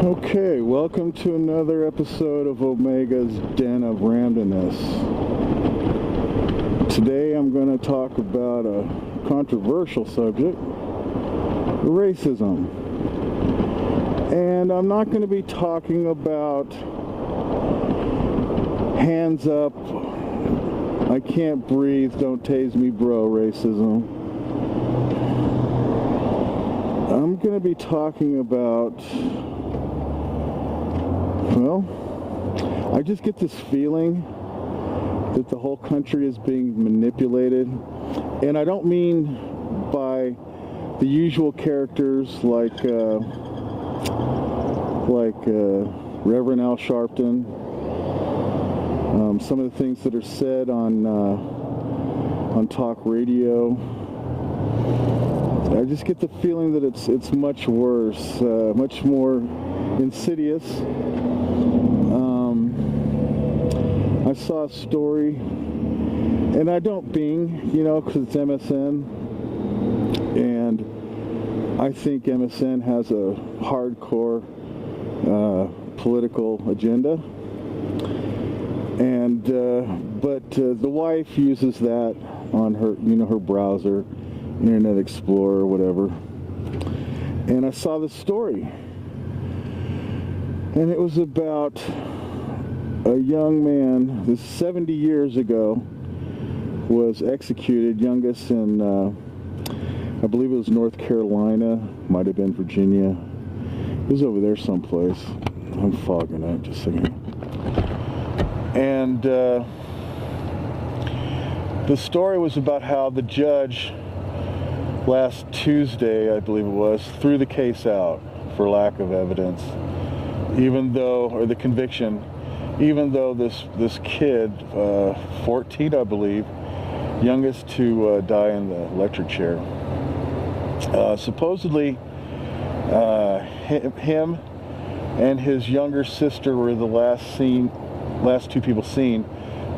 Okay, welcome to another episode of Omega's Den of Randomness. Today I'm going to talk about a controversial subject, racism. And I'm not going to be talking about hands up, I can't breathe, don't tase me bro racism. I'm going to be talking about, well, I just get this feeling that the whole country is being manipulated. And I don't mean by the usual characters like Reverend Al Sharpton. Some of the things that are said on talk radio. I just get the feeling that it's much worse, much more insidious. I saw a story, and I don't bing, because it's MSN, and I think MSN has a hardcore political agenda, and but the wife uses that on her, her browser, Internet Explorer, whatever. And I saw this story, and it was about a young man, this 70 years ago, was executed, youngest in, I believe it was North Carolina, might have been Virginia. It was over there someplace. I'm fogging up, just a second. And the story was about how the judge last Tuesday, I believe it was, threw the case out for lack of evidence, or the conviction, even though this kid, 14 I believe, youngest to die in the electric chair, supposedly him and his younger sister were the last two people seen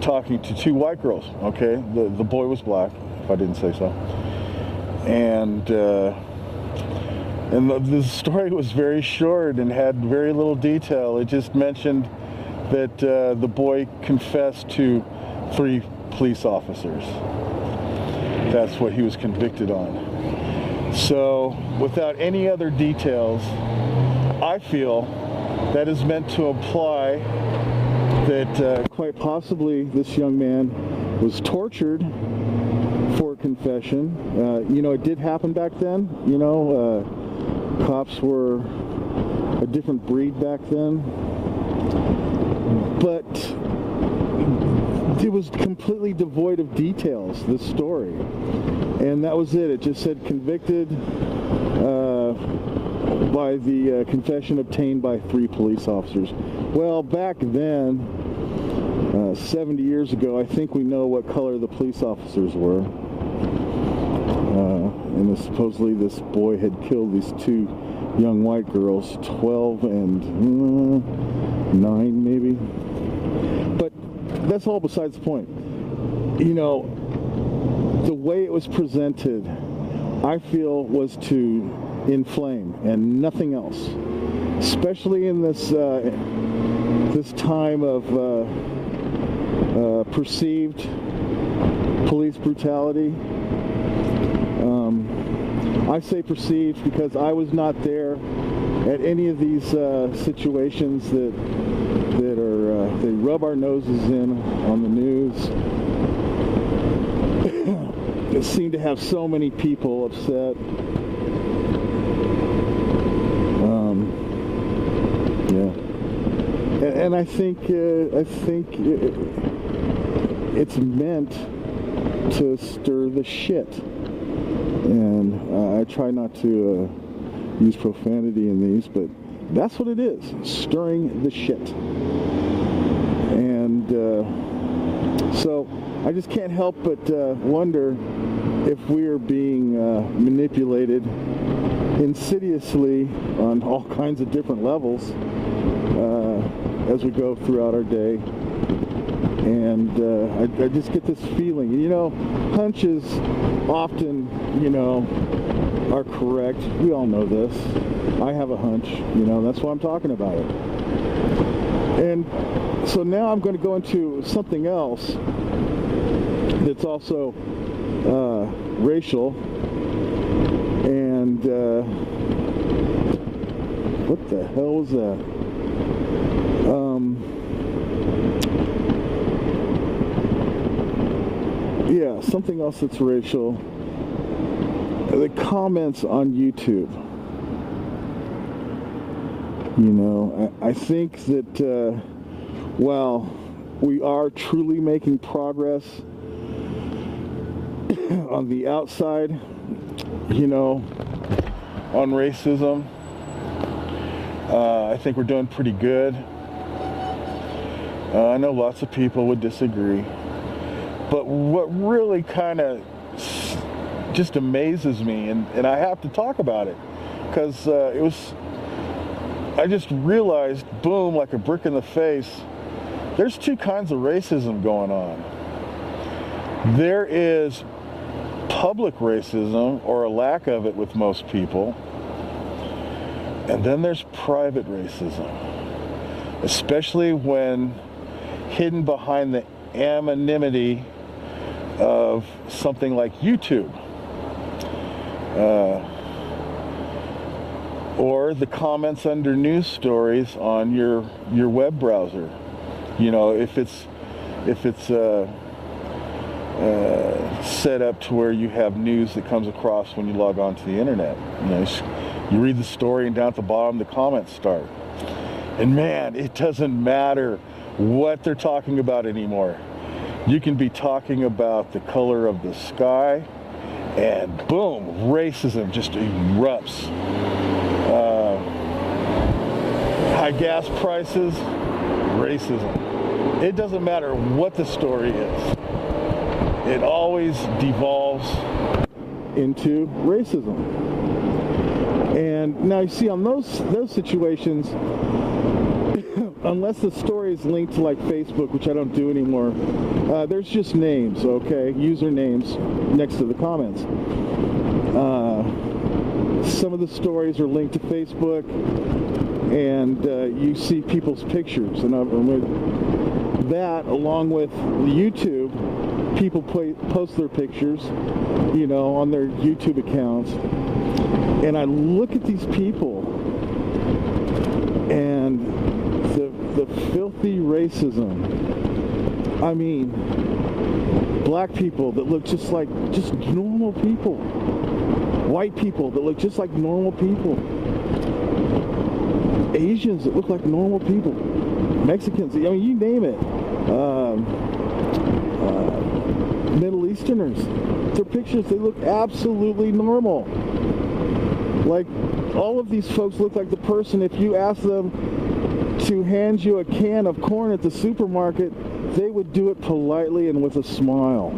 talking to two white girls. Okay, the boy was black, if I didn't say so. And the story was very short and had very little detail. It just mentioned that the boy confessed to 3 police officers. That's what he was convicted on. So, without any other details, I feel that is meant to imply that quite possibly this young man was tortured for confession. It did happen back then. Cops were a different breed back then. But it was completely devoid of details, this story. And that was it. It just said convicted by the confession obtained by 3 police officers. Well, back then, 70 years ago, I think we know what color the police officers were. And supposedly this boy had killed these 2 young white girls, 12 and 9 maybe. But that's all besides the point. The way it was presented, I feel, was to inflame and nothing else. Especially in this time of perceived police brutality. I say perceived because I was not there at any of these situations that they rub our noses in on the news. It seemed to have so many people upset. And I think it's meant to stir the shit. And I try not to use profanity in these, but that's what it is, stirring the shit. And so I just can't help but wonder if we are being manipulated insidiously on all kinds of different levels as we go throughout our day. And I just get this feeling, hunches often, are correct. We all know this. I have a hunch, that's why I'm talking about it. And so now I'm going to go into something else that's also racial. And what the hell was that? Yeah, something else that's racial. The comments on YouTube. I think that while we are truly making progress on the outside, on racism, I think we're doing pretty good. I know lots of people would disagree. But what really kind of just amazes me, and I have to talk about it, because I just realized, boom, like a brick in the face, there's two kinds of racism going on. There is public racism, or a lack of it with most people, and then there's private racism, especially when hidden behind the anonymity of something like YouTube, or the comments under news stories on your web browser. If it's set up to where you have news that comes across when you log on to the internet. You read the story, and down at the bottom the comments start. And man, it doesn't matter what they're talking about anymore. You can be talking about the color of the sky, and boom, racism just erupts. High gas prices, racism. It doesn't matter what the story is. It always devolves into racism. And now you see, on those situations, unless the story is linked to like Facebook, which I don't do anymore, there's just names, okay? Usernames next to the comments. Some of the stories are linked to Facebook, and you see people's pictures. And with that, along with YouTube, people post their pictures, on their YouTube accounts. And I look at these people, and the filthy racism. I mean, black people that look just normal people. White people that look just like normal people. Asians that look like normal people. Mexicans, you name it. Middle Easterners. Their pictures, they look absolutely normal. Like, all of these folks look like the person, if you ask them to hand you a can of corn at the supermarket, they would do it politely and with a smile.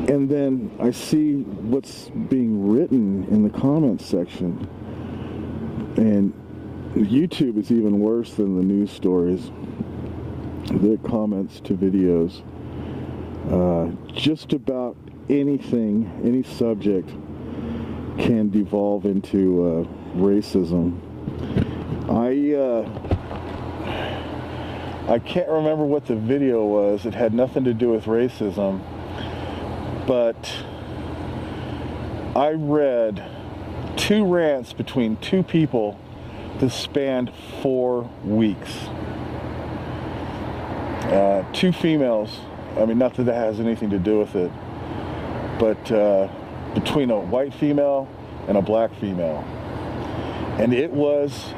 And then I see what's being written in the comments section. And YouTube is even worse than the news stories. The comments to videos. Just about anything, any subject can devolve into racism. I can't remember what the video was. It had nothing to do with racism, but I read 2 rants between 2 people that spanned 4 weeks. 2 females. I mean, not that that has anything to do with it, but between a white female and a black female. And it was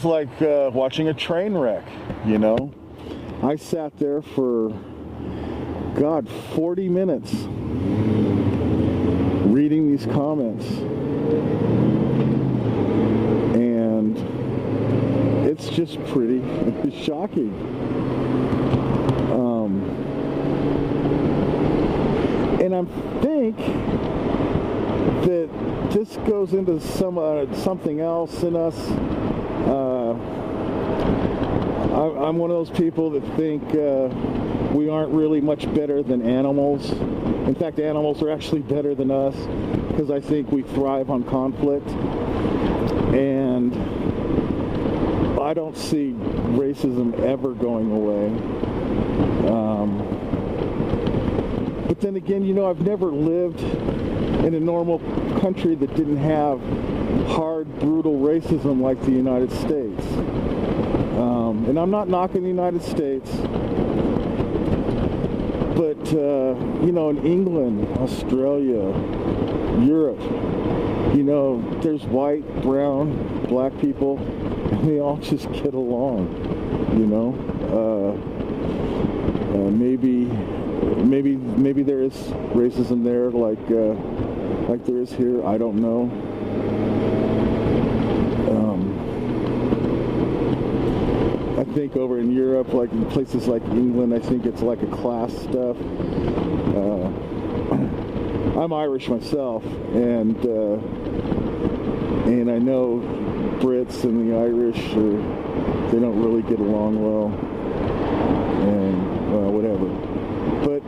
like watching a train wreck, I sat there for, 40 minutes reading these comments. And it's just pretty shocking. And I think that this goes into something else in us. I'm one of those people that think we aren't really much better than animals. In fact, animals are actually better than us, because I think we thrive on conflict. And I don't see racism ever going away. But then again, you know, I've never lived in a normal country that didn't have hard, brutal racism like the United States. And I'm not knocking the United States, but, you know, in England, Australia, Europe, you know, there's white, brown, black people, and they all just get along, you know. Maybe there is racism there, like there is here. I don't know. I think over in Europe, like in places like England, I think it's like a class stuff. I'm Irish myself, and I know Brits and the Irish they don't really get along well, and whatever. But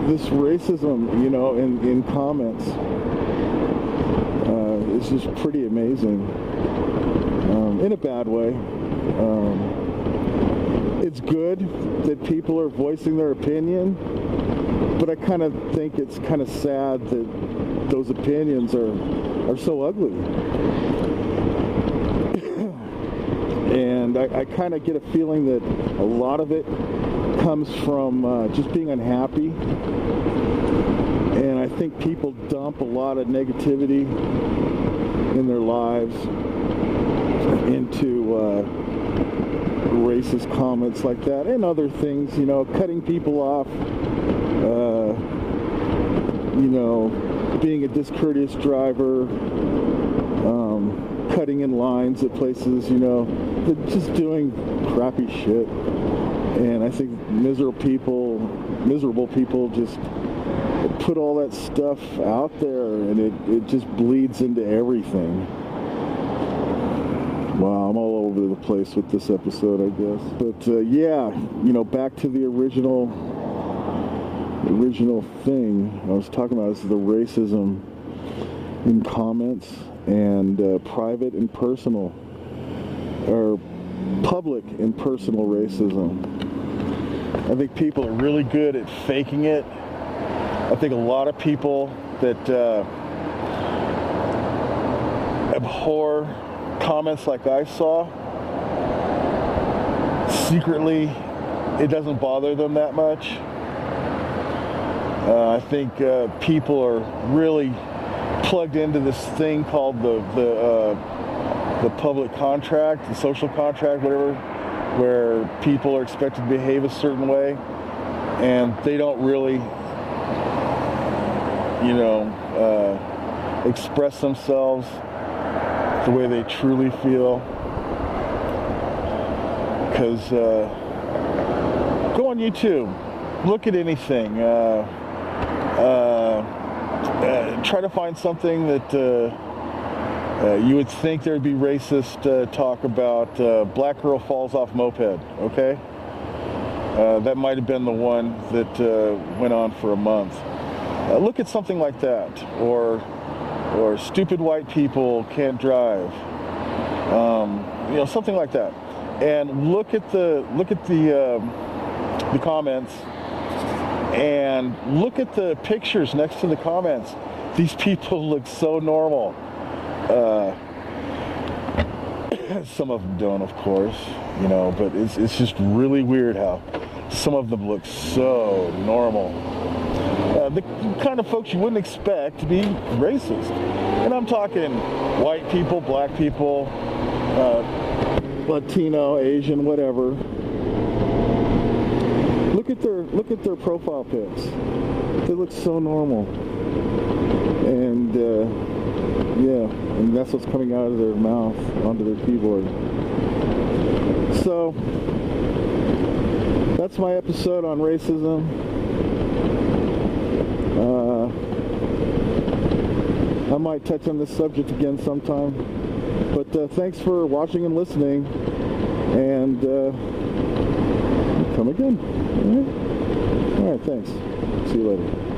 this racism, you know, in comments, is just pretty amazing. In a bad way. It's good that people are voicing their opinion, but I kind of think it's kind of sad that those opinions are so ugly. And I kind of get a feeling that a lot of it comes from just being unhappy. And I think people dump a lot of negativity in their lives into racist comments like that and other things, you know, cutting people off, you know, being a discourteous driver, cutting in lines at places, you know, just doing crappy shit. And I think miserable people just put all that stuff out there, and it just bleeds into everything. Wow, I'm all over the place with this episode, I guess. But yeah, you know, back to the original thing I was talking about is the racism in comments and private and personal, or public and personal racism. I think people are really good at faking it. I think a lot of people that abhor comments like I saw, secretly, it doesn't bother them that much. I think people are really plugged into this thing called the public contract, the social contract, whatever, where people are expected to behave a certain way, and they don't really, you know, express themselves the way they truly feel. Because go on YouTube, look at anything, try to find something that you would think there'd be racist talk about. Black girl falls off moped, okay? That might have been the one that went on for a month. Look at something like that, or stupid white people can't drive, you know, something like that. And look at the comments, and look at the pictures next to the comments. These people look so normal. Some of them don't, of course, you know, but it's just really weird how some of them look so normal. The kind of folks you wouldn't expect to be racist. And I'm talking white people, black people, Latino, Asian, whatever. Look at their profile pics. They look so normal. And yeah, and that's what's coming out of their mouth onto their keyboard. So that's my episode on racism. I might touch on this subject again sometime, but thanks for watching and listening, and come again. All right, thanks. See you later.